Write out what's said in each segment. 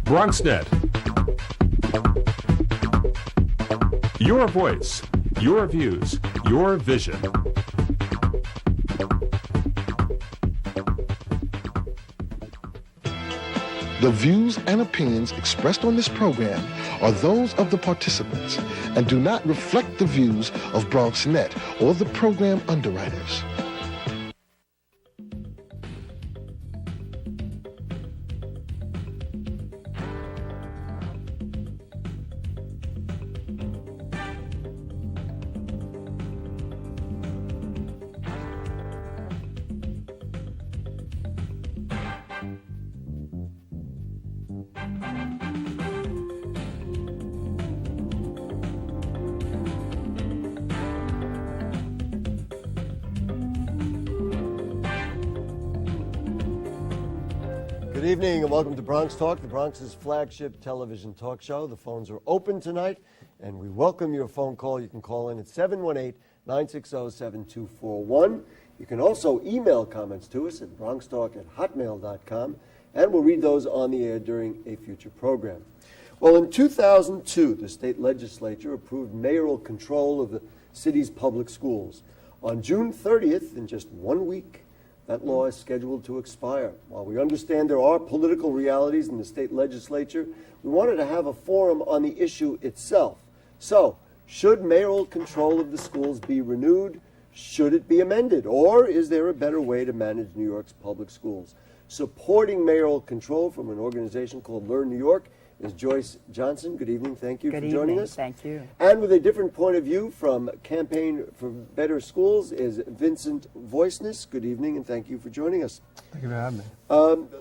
BronxNet. Your voice, your views, your vision. The views and opinions expressed on this program are those of the participants and do not reflect the views of BronxNet or the program underwriters. Good evening and welcome to BronxTalk, the Bronx's flagship television talk show. The phones are open tonight and we welcome your phone call. You can call in at 718-960-7241. You can also email comments to us at bronxtalk@hotmail.com and we'll read those on the air during a future program. Well, in 2002, the state legislature approved mayoral control of the city's public schools. On June 30th, in just 1 week, that law is scheduled to expire. While we understand there are political realities in the state legislature, we wanted to have a forum on the issue itself. So, should mayoral control of the schools be renewed? Should it be amended? Or is there a better way to manage New York's public schools? Supporting mayoral control from an organization called Learn New York is Joyce Johnson. Good evening. Thank you for joining us. Thank you. And with a different point of view from Campaign for Better Schools is Vincent Voicness. Good evening, and thank you for joining us. Thank you for having me.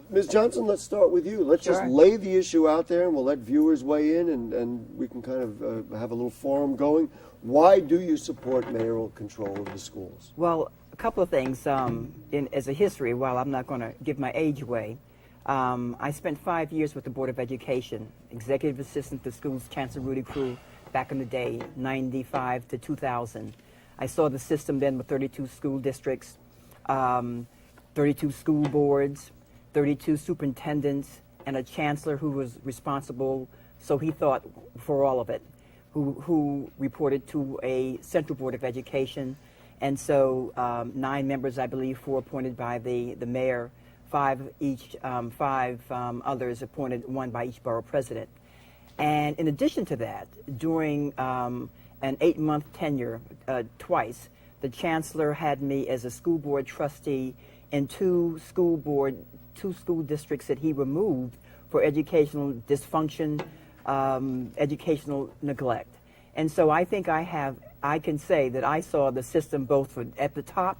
Ms. Johnson, let's start with you. Let's just lay the issue out there, and we'll let viewers weigh in, and we can kind of have a little forum going. Why do you support mayoral control of the schools? Well, a couple of things. As a history, while I'm not going to give my age away, I spent 5 years with the Board of Education, executive assistant to schools, Chancellor Rudy Crew, back in the day, 95 to 2000. I saw the system then with 32 school districts, 32 school boards, 32 superintendents, and a chancellor who was responsible, so he thought, for all of it, who reported to a central Board of Education. And so 9 members, I believe, 4 appointed by the mayor, 5 each, 5 others appointed, 1 by each borough president. And in addition to that, during an 8-month tenure, twice, the chancellor had me as a school board trustee in 2 school districts that he removed for educational dysfunction, educational neglect. And so I think I can say that I saw the system both at the top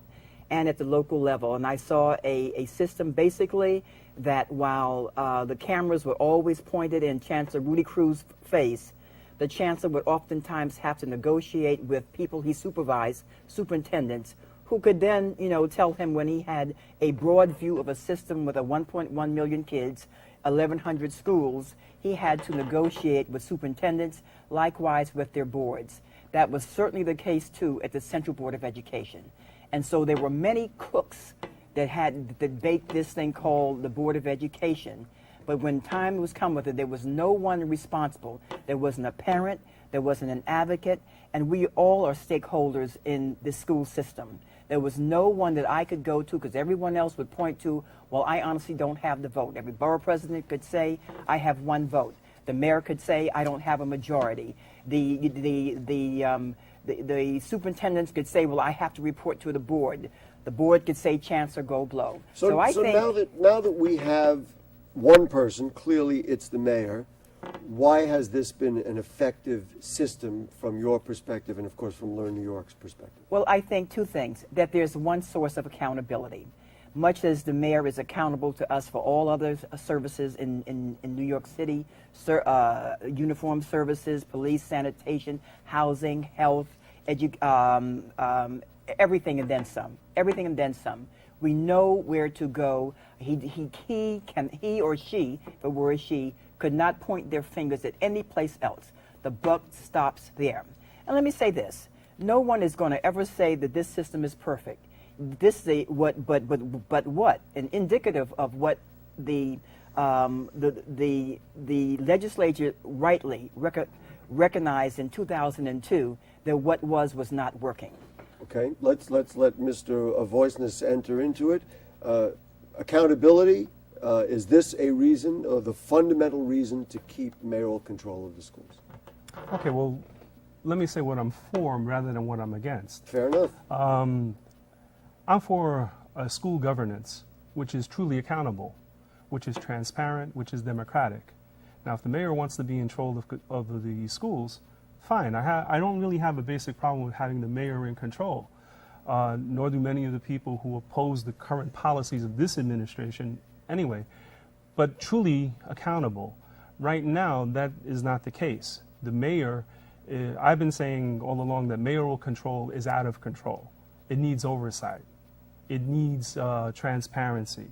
and at the local level. And I saw a system basically that while the cameras were always pointed in Chancellor Rudy Crew's face, the chancellor would oftentimes have to negotiate with people he supervised, superintendents, who could then, tell him when he had a broad view of a system with a 1.1 million kids, 1,100 schools, he had to negotiate with superintendents, likewise with their boards. That was certainly the case, too, at the Central Board of Education. And so there were many cooks that baked this thing called the Board of Education. But when time was come with it, there was no one responsible. There wasn't a parent, there wasn't an advocate, and we all are stakeholders in the school system. There was no one that I could go to because everyone else would point to, well, I honestly don't have the vote. Every borough president could say, I have 1 vote. The mayor could say, I don't have a majority. The superintendents could say, well, I have to report to the board. The board could say, Chancellor, go blow. So I think now that we have one person, clearly it's the mayor, why has this been an effective system from your perspective and, of course, from Learn New York's perspective? Well, I think 2 things. That there's one source of accountability. Much as the mayor is accountable to us for all other services in New York City, uniform services, police, sanitation, housing, health, everything and then some. Everything and then some. We know where to go. He or she, if it were a she, could not point their fingers at any place else. The buck stops there. And let me say this. No one is going to ever say that this system is perfect. But what? And indicative of what the the legislature rightly recognized in 2002 that what was not working. Okay, let's let Mr. Voicness enter into it. Accountability, is this a reason, or the fundamental reason, to keep mayoral control of the schools? Okay, well, let me say what I'm for rather than what I'm against. Fair enough. I'm for a school governance which is truly accountable, which is transparent, which is democratic. Now, if the mayor wants to be in control of the schools, fine. I don't really have a basic problem with having the mayor in control, nor do many of the people who oppose the current policies of this administration anyway, but truly accountable. Right now, that is not the case. The mayor, I've been saying all along that mayoral control is out of control. It needs oversight. It needs transparency.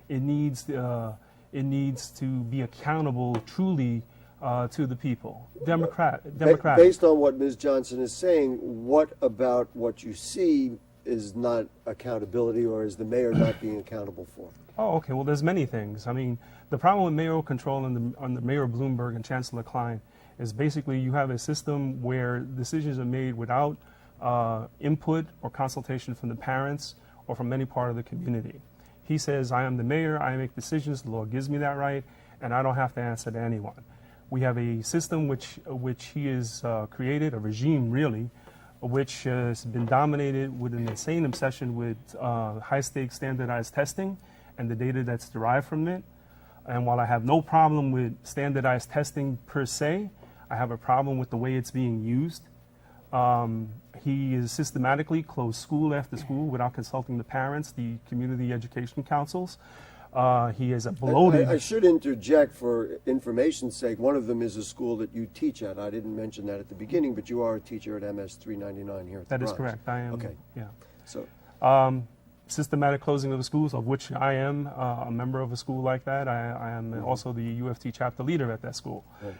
It needs to be accountable truly to the people. Democratic. Based on what Ms. Johnson is saying, what about what you see is not accountability, or is the mayor not being accountable for? Oh, okay. Well, there's many things. I mean, the problem with mayoral control under Mayor Bloomberg and Chancellor Klein is basically you have a system where decisions are made without input or consultation from the parents or from any part of the community. He says, I am the mayor, I make decisions, the law gives me that right, and I don't have to answer to anyone. We have a system which he has created, a regime really, which has been dominated with an insane obsession with high-stakes standardized testing and the data that's derived from it. And while I have no problem with standardized testing per se, I have a problem with the way it's being used. He has systematically closed school after school without consulting the parents, the community education councils. He has a bloated... I should interject for information's sake. One of them is a school that you teach at. I didn't mention that at the beginning, but you are a teacher at MS 399 here at the Bronx. That is correct. I am. Okay. Yeah. So, systematic closing of the schools, of which I am a member of a school like that. I am also the UFT chapter leader at that school. Right.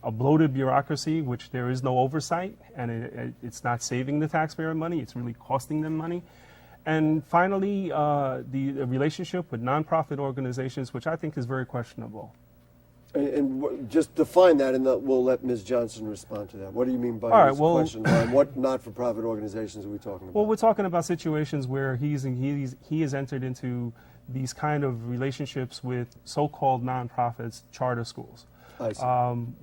A bloated bureaucracy, which there is no oversight, and it's not saving the taxpayer money, it's really costing them money. And finally, the relationship with nonprofit organizations, which I think is very questionable. And just define that, and we'll let Ms. Johnson respond to that. What do you mean by this question? And what not-for-profit organizations are we talking about? Well, we're talking about situations where he has entered into these kind of relationships with so-called nonprofits, charter schools,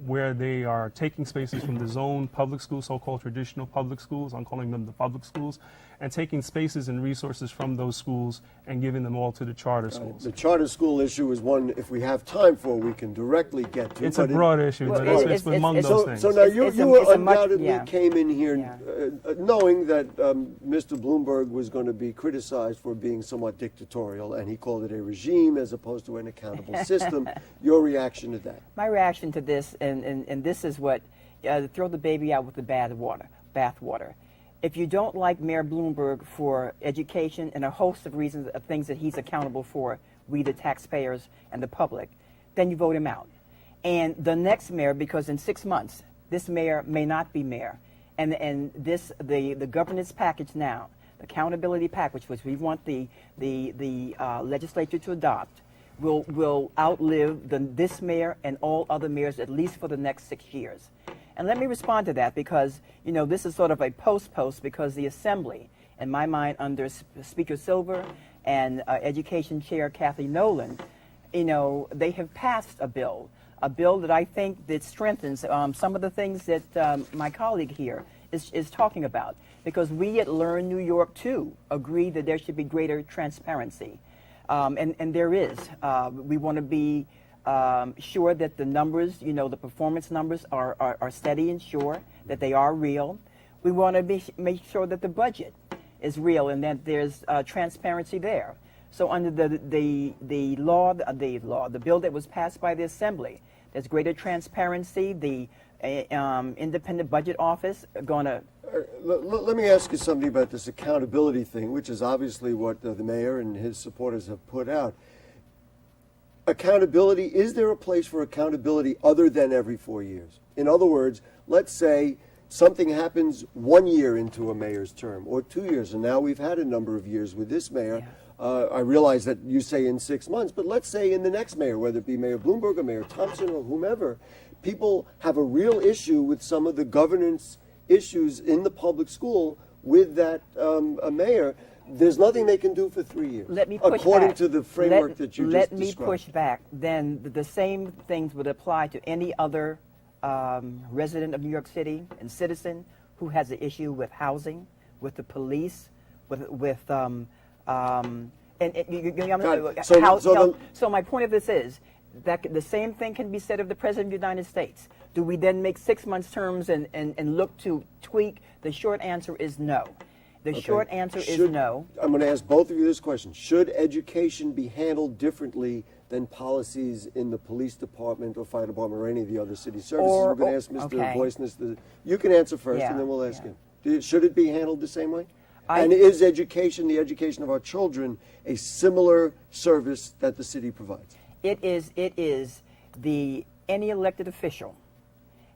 where they are taking spaces from the zone public schools, so-called traditional public schools, I'm calling them the public schools, and taking spaces and resources from those schools and giving them all to the charter schools. The charter school issue is one, if we have time for, we can directly get to. It's a broad issue, but it's among those things. So now you undoubtedly came in here knowing that Mr. Bloomberg was going to be criticized for being somewhat dictatorial, and he called it a regime as opposed to an accountable system. Your reaction to that? My reaction to this, and this is what, throw the baby out with the bathwater. If you don't like Mayor Bloomberg for education and a host of reasons, of things that he's accountable for, we the taxpayers and the public, then you vote him out. And the next mayor, because in 6 months, this mayor may not be mayor. And the governance package now, the accountability package, which we want the legislature to adopt, will outlive this mayor and all other mayors, at least for the next 6 years. And let me respond to that, because, this is sort of a post, because the Assembly, in my mind, under Speaker Silver and Education Chair Kathy Nolan, they have passed a bill that I think that strengthens some of the things that my colleague here is talking about. Because we at Learn New York, too, agree that there should be greater transparency. And there is. We want to be sure that the numbers, the performance numbers are steady and sure, that they are real. We want to make sure that the budget is real and that there's transparency there. So under the bill that was passed by the Assembly, there's greater transparency. The independent budget office going to... Let me ask you something about this accountability thing, which is obviously what the mayor and his supporters have put out. Accountability, is there a place for accountability other than every 4 years? In other words, let's say something happens 1 year into a mayor's term or 2 years, and now we've had a number of years with this mayor. I realize that you say in 6 months, but let's say in the next mayor, whether it be Mayor Bloomberg or Mayor Thompson or whomever, people have a real issue with some of the governance issues in the public school with that mayor. There's nothing they can do for 3 years. Let me push according back. to the framework that you just described. Let me push back. Then the same things would apply to any other resident of New York City and citizen who has an issue with housing, with the police, so my point of this is that the same thing can be said of the President of the United States. Do we then make 6 months terms and look to tweak? The short answer is no. The short answer is no. I'm going to ask both of you this question. Should education be handled differently than policies in the police department or fire department or any of the other city services? We're going to ask Mr. Voiceness. You can answer first, and then we'll ask him. Should it be handled the same way? And is education, the education of our children, a similar service that the city provides? It is. Any elected official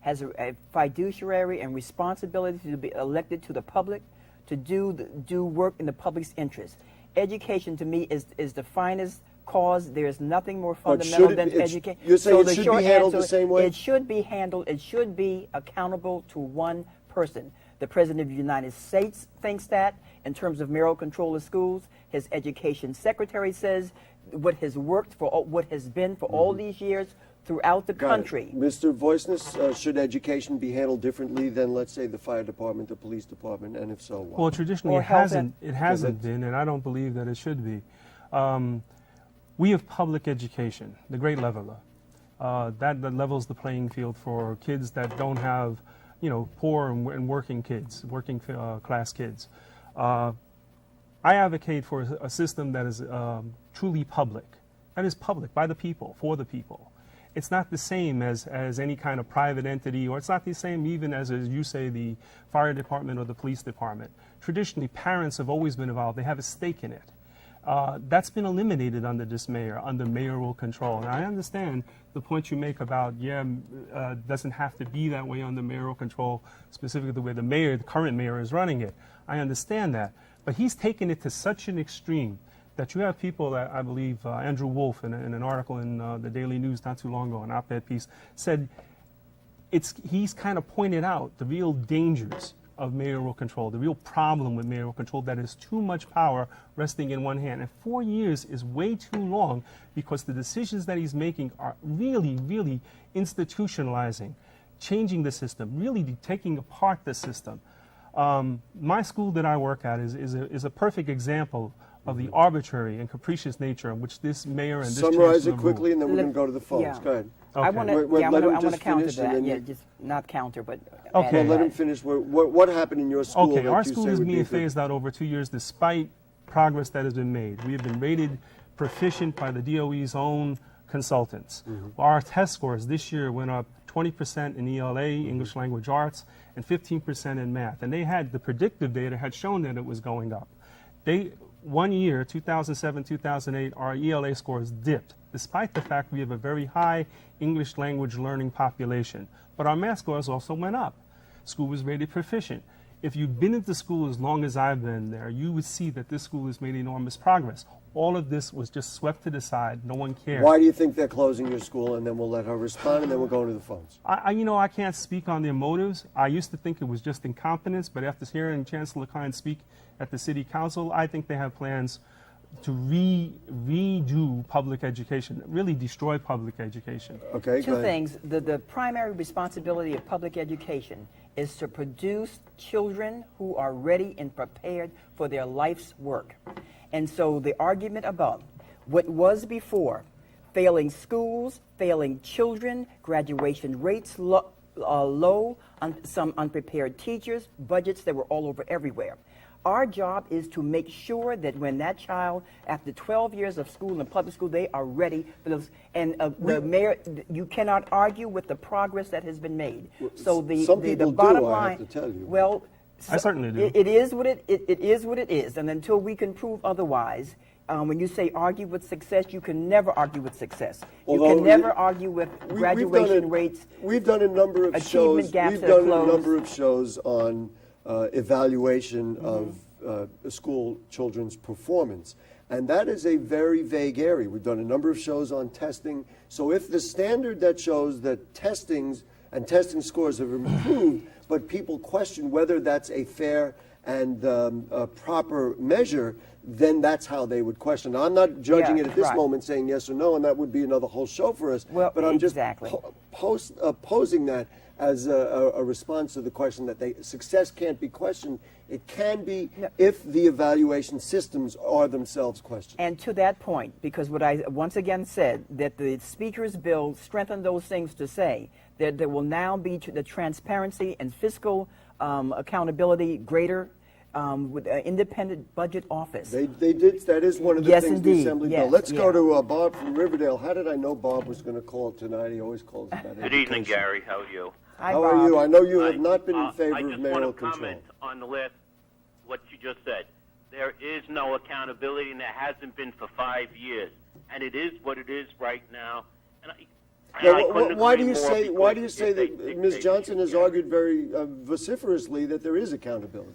has a fiduciary and responsibility to be elected to the public, to do work in the public's interest. Education, to me, is the finest cause. There is nothing more fundamental than education. You're saying it should be handled the same way? It should be handled. It should be accountable to one person. The President of the United States thinks that in terms of mayoral control of schools. His education secretary says what has worked for what has been for all these years throughout the country. Mr. Voiceness, should education be handled differently than, let's say, the fire department, the police department, and if so, why? Well, traditionally it hasn't been, and I don't believe that it should be. We have public education, the great leveler. That levels the playing field for kids that don't have, poor and working kids, working class kids. I advocate for a system that is truly public. That is public, by the people, for the people. It's not the same as any kind of private entity, or it's not the same even as you say, the fire department or the police department. Traditionally, parents have always been involved. They have a stake in it. That's been eliminated under this mayor, under mayoral control. And I understand the point you make about, doesn't have to be that way under mayoral control, specifically the way the current mayor is running it. I understand that. But he's taken it to such an extreme that you have people that I believe Andrew Wolf in an article in the Daily News not too long ago, an op-ed piece, said he's kind of pointed out the real dangers of mayoral control, the real problem with mayoral control, that is too much power resting in one hand. And 4 years is way too long because the decisions that he's making are really, really institutionalizing, changing the system, really taking apart the system. My school that I work at is a perfect example of the arbitrary and capricious nature in which this mayor and this Summarize chancellor it quickly, rule. and then we're going to go to the phones. Go ahead. I want to counter that. Just not counter, but well, let him finish. What happened in your school? Okay, our school is being phased out over 2 years despite progress that has been made. We have been rated proficient by the DOE's own consultants. Our test scores this year went up 20% in ELA, English Language Arts, and 15% in math. And the predictive data had shown that it was going up. 1 year, 2007, 2008, our ELA scores dipped, despite the fact we have a very high English language learning population. But our math scores also went up. School was rated proficient. If you've been at the school as long as I've been there, you would see that this school has made enormous progress. All of this was just swept to the side. No one cared. Why do you think they're closing your school? And then we'll let her respond, and then we'll go to the phones. I can't speak on their motives. I used to think it was just incompetence, but after hearing Chancellor Klein speak at the City Council, I think they have plans to redo public education, really destroy public education. Okay, Two things. The primary responsibility of public education is to produce children who are ready and prepared for their life's work. And so the argument about what was before, failing schools, failing children, graduation rates low, some unprepared teachers, budgets that were all over everywhere. Our job is to make sure that when that child, after 12 years of school in public school, they are ready for those. And the mayor, you cannot argue with the progress that has been made. So the bottom line, I have to tell you. Well, I certainly do. It is what it is what it is, and until we can prove otherwise, when you say argue with success, you can never argue with success. You can never argue with graduation rates. We've done a number of shows. We've done a number of shows on evaluation of school children's performance, And that is a very vague area. We've done a number of shows on testing. So if the standard that shows that testings and testing scores have improved, but people question whether that's a fair and a proper measure, then that's how they would question. Now, I'm not judging it at this moment, saying yes or no, and that would be another whole show for us. Well, but I'm just posing that as a response to the question that success can't be questioned. It can be if the evaluation systems are themselves questioned. And to that point, because what I once again said, that the Speaker's bill strengthened those things to say that there will now be the transparency and fiscal accountability greater with an independent budget office. They did. That is one of the things the Assembly bill. Let's go to Bob from Riverdale. How did I know Bob was going to call tonight? He always calls about education. Good evening, Gary. How are you? Hi, How Bob. are you? I know you have not been in favor of mayoral I just want to comment on the last, what you just said. There is no accountability, and there hasn't been for 5 years. And it is what it is right now. Why do you say that Ms. Johnson has argued very vociferously that there is accountability?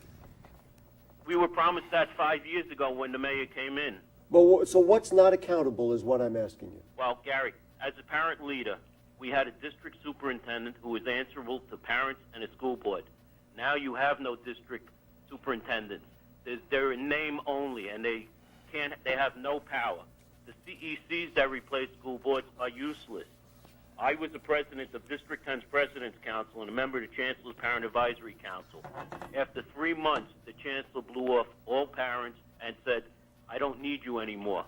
We were promised that 5 years ago when the mayor came in. Well, so what's not accountable is what I'm asking you. Well, Gary, as a parent leader, we had a district superintendent who was answerable to parents and a school board. Now you have no district superintendents. They're in name only, and they have no power. The CECs that replace school boards are useless. I was the president of District 10's President's Council and a member of the Chancellor's Parent Advisory Council. After 3 months, the Chancellor blew off all parents and said, I don't need you anymore.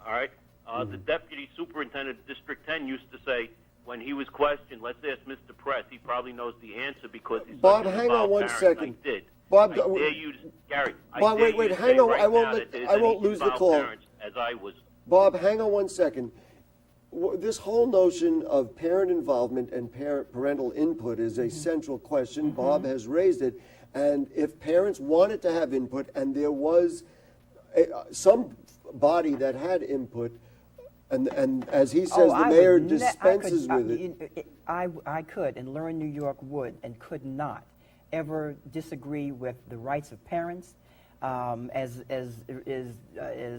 All right? The Deputy Superintendent of District 10 used to say, when he was questioned, let's ask Mr. Press, he probably knows the answer because he's Bob, hang on one second. I did. Bob, I dare you, Gary. Bob, wait, hang on. Right I won't lose the call. As I was. Bob, hang on one second. This whole notion of parent involvement and parental input is a central question. Bob has raised it. And if parents wanted to have input and there was some body that had input, and as he says, the mayor dispenses with it. I could, and Learn New York would and could not ever disagree with the rights of parents. As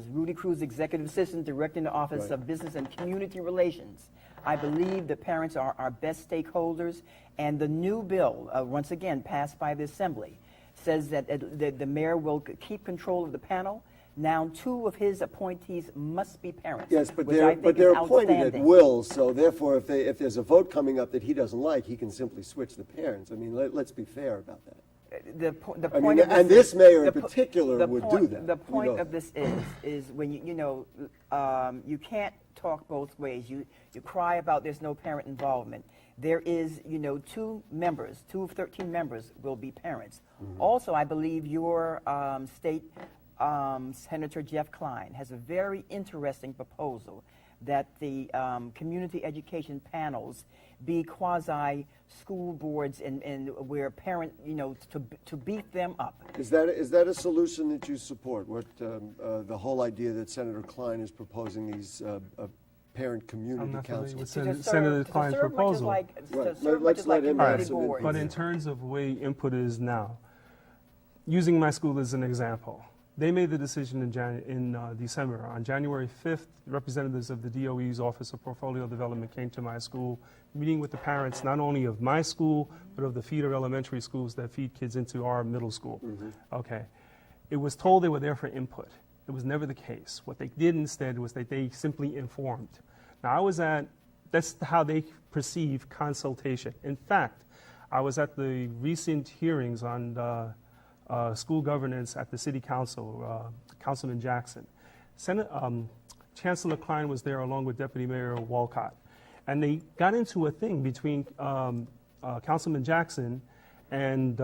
Rudy Cruz, Executive Assistant, Director in the Office of Business and Community Relations, I believe the parents are our best stakeholders, and the new bill, once again passed by the Assembly, says that the mayor will keep control of the panel. Now, 2 of his appointees must be parents. Yes, but they're appointed at will, so therefore if there's a vote coming up that he doesn't like, he can simply switch the parents. I mean, let's be fair about that. This mayor in particular would do that. The point of this is when you can't talk both ways. You cry about there's no parent involvement. There is 2 of 13 members will be parents. Also, I believe your state Senator Jeff Klein has a very interesting proposal that the community education panels be quasi school boards and where parent, to beat them up. Is that a solution that you support? What the whole idea that Senator Klein is proposing these parent community councils? I'm not familiar with Senator Klein's proposal. Let's let him answer. But in terms of the way input is now, using my school as an example, they made the decision in December. On January 5th, representatives of the DOE's Office of Portfolio Development came to my school, meeting with the parents not only of my school, but of the feeder elementary schools that feed kids into our middle school. Okay. It was told they were there for input. It was never the case. What they did instead was that they simply informed. Now, that's how they perceive consultation. In fact, I was at the recent hearings on school governance at the City Council, Councilman Jackson. Chancellor Klein was there along with Deputy Mayor Walcott. And they got into a thing between Councilman Jackson and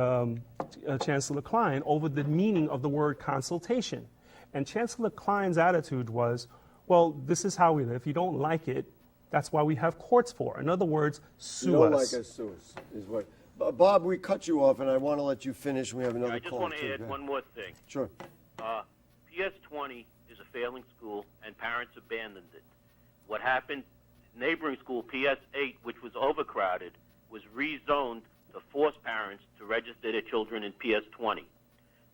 Chancellor Klein over the meaning of the word consultation. And Chancellor Klein's attitude was, well, this is how we live. If you don't like it, that's why we have courts for. In other words, sue us. You don't like us, sue us, is what. Bob, we cut you off, and I want to let you finish. We have another call. I just want to add one more thing. Sure. PS20 is a failing school, and parents abandoned it. What happened, neighboring school, PS8, which was overcrowded, was rezoned to force parents to register their children in PS20.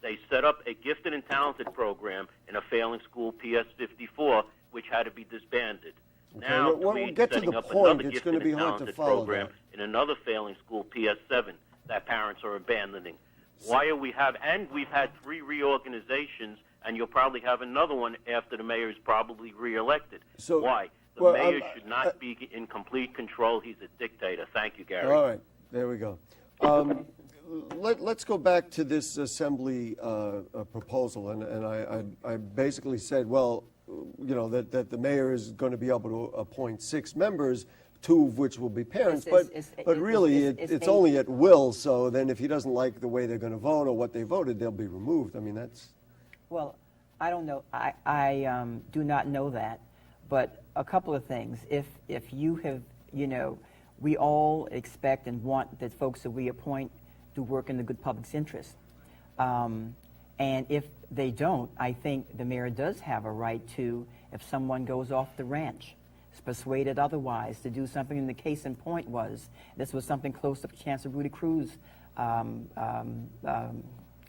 They set up a gifted and talented program in a failing school, PS 54, which had to be disbanded. Okay, Now, we'll Tweed's get to setting the up point. another It's going to gifted be and hard to talented follow program that. in another failing school, PS 7, that parents are abandoning. Why are we have, and we've had 3 reorganizations, and you'll probably have another one after the mayor is probably reelected. So, why? The well, mayor should not be in complete control. He's a dictator. Thank you, Gary. All right, there we go. Let's go back to this assembly proposal, and I basically said, well, you know, that the mayor is going to be able to appoint 6 members, 2 of which will be parents, but really it's only at will, so then if he doesn't like the way they're going to vote or what they voted, they'll be removed. I mean, that's... Well, I don't know. I do not know that, but a couple of things. If you have, you know, we all expect and want that folks that we appoint do work in the good public's interest. And if they don't, I think the mayor does have a right to, if someone goes off the ranch, is persuaded otherwise, to do something. And the case in point was, this was something close to Chancellor Rudy Cruz's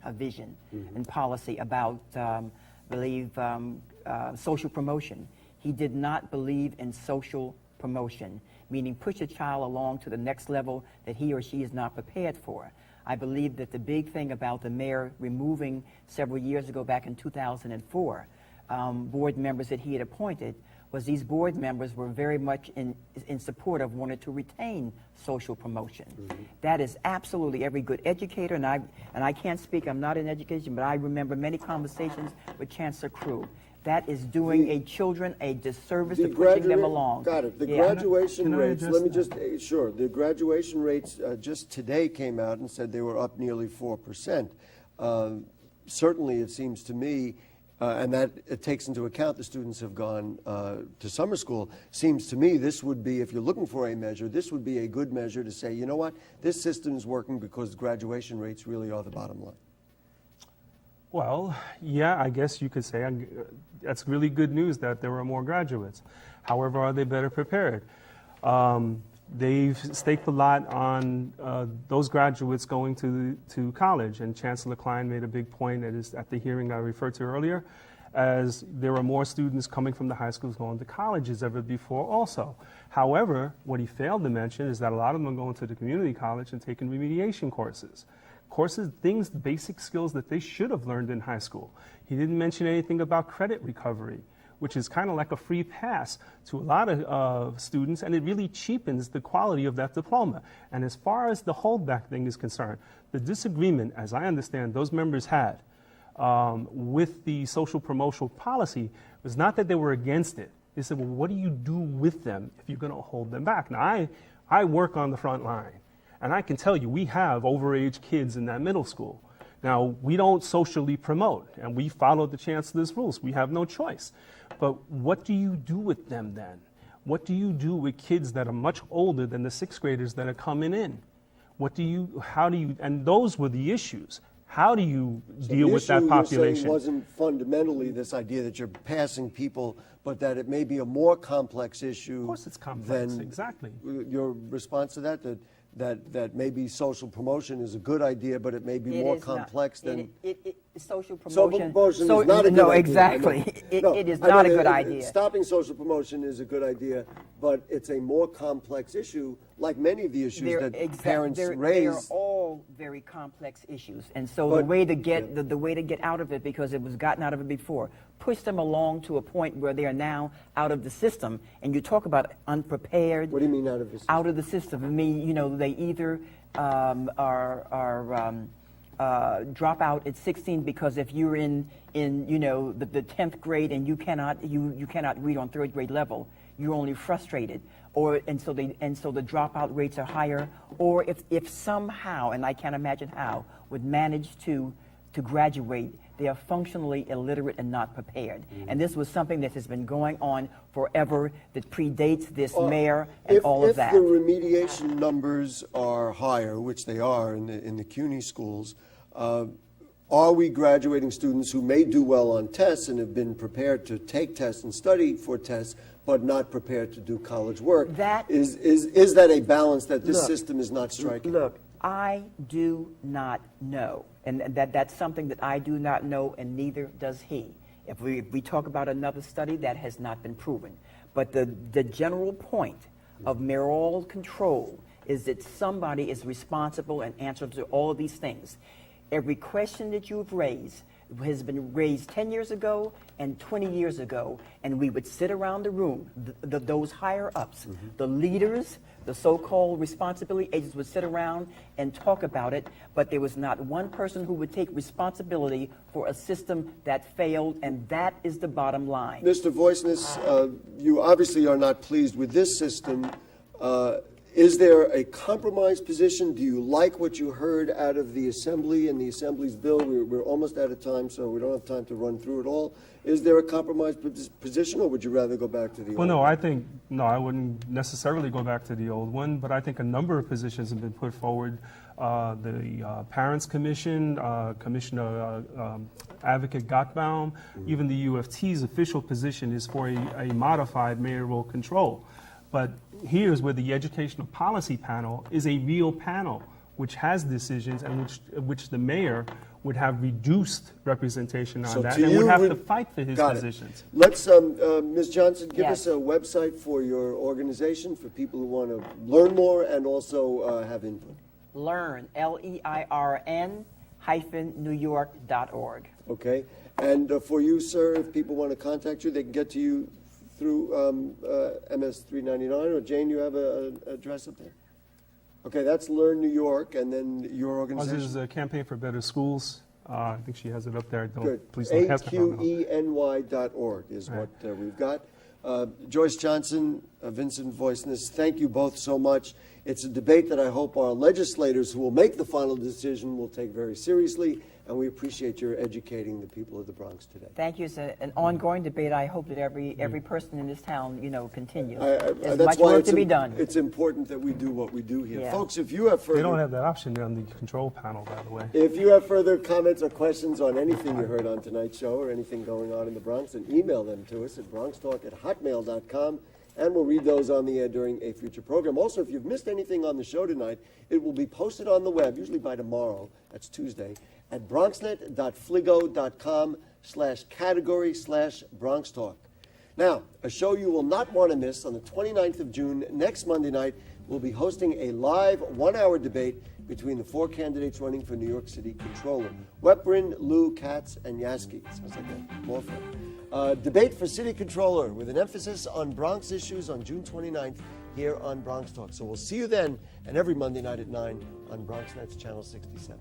a vision and policy about, social promotion. He did not believe in social promotion, meaning push a child along to the next level that he or she is not prepared for. I believe that the big thing about the mayor removing several years ago, back in 2004, board members that he had appointed, was these board members were very much in support of wanting to retain social promotion. That is absolutely every good educator, and I can't speak, I'm not in education, but I remember many conversations with Chancellor Crew. That is doing children a disservice to pushing them along. Got it. The Yeah. graduation rates, let me address just, sure, the graduation rates just today came out and said they were up nearly 4%. Certainly, it seems to me, and that it takes into account the students have gone to summer school, seems to me this would be, if you're looking for a measure, this would be a good measure to say, you know what, this system is working because graduation rates really are the bottom line. Well, yeah, I guess you could say that's really good news that there are more graduates. However, are they better prepared? They've staked a lot on those graduates going to college, and Chancellor Klein made a big point at the hearing I referred to earlier, as there are more students coming from the high schools going to college as ever before also. However, what he failed to mention is that a lot of them are going to the community college and taking remediation courses. Things, basic skills that they should have learned in high school. He didn't mention anything about credit recovery, which is kind of like a free pass to a lot of students, and it really cheapens the quality of that diploma. And as far as the holdback thing is concerned, the disagreement, as I understand, those members had with the social promotional policy was not that they were against it. They said, well, what do you do with them if you're going to hold them back? Now, I work on the front line. And I can tell you, we have overage kids in that middle school. Now, we don't socially promote, and we follow the chancellor's rules. We have no choice. But what do you do with them then? What do you do with kids that are much older than the 6th graders that are coming in? And those were the issues. How do you deal with that population? The issue wasn't fundamentally this idea that you're passing people, but that it may be a more complex issue. Of course it's complex, than exactly. Your response to that maybe social promotion is a good idea, but it may be more complex than... Social promotion... Social promotion is not a good idea. No, exactly. It is not a good idea. Stopping social promotion is a good idea, but it's a more complex issue, like many of the issues that parents raise. They are all very complex issues, and so the way to get out of it, because it was gotten out of it before, push them along to a point where they are now out of the system. And you talk about unprepared. What do you mean out of the system? Out of the system. I mean, you know, they either drop out at 16 because if you're in you know the 10th grade and you cannot read on 3rd grade level, you're only frustrated, and so the dropout rates are higher. Or if somehow, and I can't imagine how, would manage to graduate, they are functionally illiterate and not prepared. And this was something that has been going on forever, that predates this mayor and all of that. If the remediation numbers are higher, which they are in the CUNY schools, are we graduating students who may do well on tests and have been prepared to take tests and study for tests, but not prepared to do college work? That is that a balance that this system is not striking? Look, I do not know, and that's something that I do not know, and neither does he. If we talk about another study, that has not been proven. But the general point of mayoral control is that somebody is responsible and answerable to all of these things. Every question that you've raised has been raised 10 years ago and 20 years ago, and we would sit around the room, those higher ups, the leaders, the so-called responsibility agents would sit around and talk about it, but there was not one person who would take responsibility for a system that failed, and that is the bottom line. Mr. Voiceness, you obviously are not pleased with this system. Is there a compromise position? Do you like what you heard out of the Assembly and the Assembly's bill? We're almost out of time, so we don't have time to run through it all. Is there a compromise position, or would you rather go back to the old one? I wouldn't necessarily go back to the old one, but I think a number of positions have been put forward. The Parents Commission, Commissioner Advocate Gottbaum, even the UFT's official position is for a modified mayoral control. But here's where the Educational Policy Panel is a real panel which has decisions and which the mayor would have reduced representation on that and would have to fight for his positions. Let's, Ms. Johnson, give us a website for your organization for people who want to learn more and also have input. Learn, LEIRN -NewYork.org. Okay. And for you, sir, if people want to contact you, they can get to you through MS 399, or Jane, you have an address up there? Okay, that's Learn New York, and then your organization? This is a Campaign for Better Schools. I think she has it up there. Good. Please don't AQENY.org is what we've got. Joyce Johnson, Vincent Voiceness, thank you both so much. It's a debate that I hope our legislators who will make the final decision will take very seriously, and we appreciate your educating the people of the Bronx today. Thank you. It's an ongoing debate. I hope that every person in this town, continues. There's much work to be done. It's important that we do what we do here. Yeah. Folks, if you have further... They don't have that option on the control panel, by the way. If you have further comments or questions on anything you heard on tonight's show or anything going on in the Bronx, then email them to us at BronxTalk@hotmail.com, and we'll read those on the air during a future program. Also, if you've missed anything on the show tonight, it will be posted on the web, usually by tomorrow, that's Tuesday, at bronxnet.fligo.com/category/BronxTalk. Now, a show you will not want to miss on the 29th of June, next Monday night, we'll be hosting a live one-hour debate between the four candidates running for New York City Controller, Weprin, Liu, Katz, and Yaski. Sounds like a law firm. Debate for City Controller with an emphasis on Bronx issues on June 29th here on Bronx Talk. So we'll see you then, and every Monday night at 9 on BronxNet's Channel 67.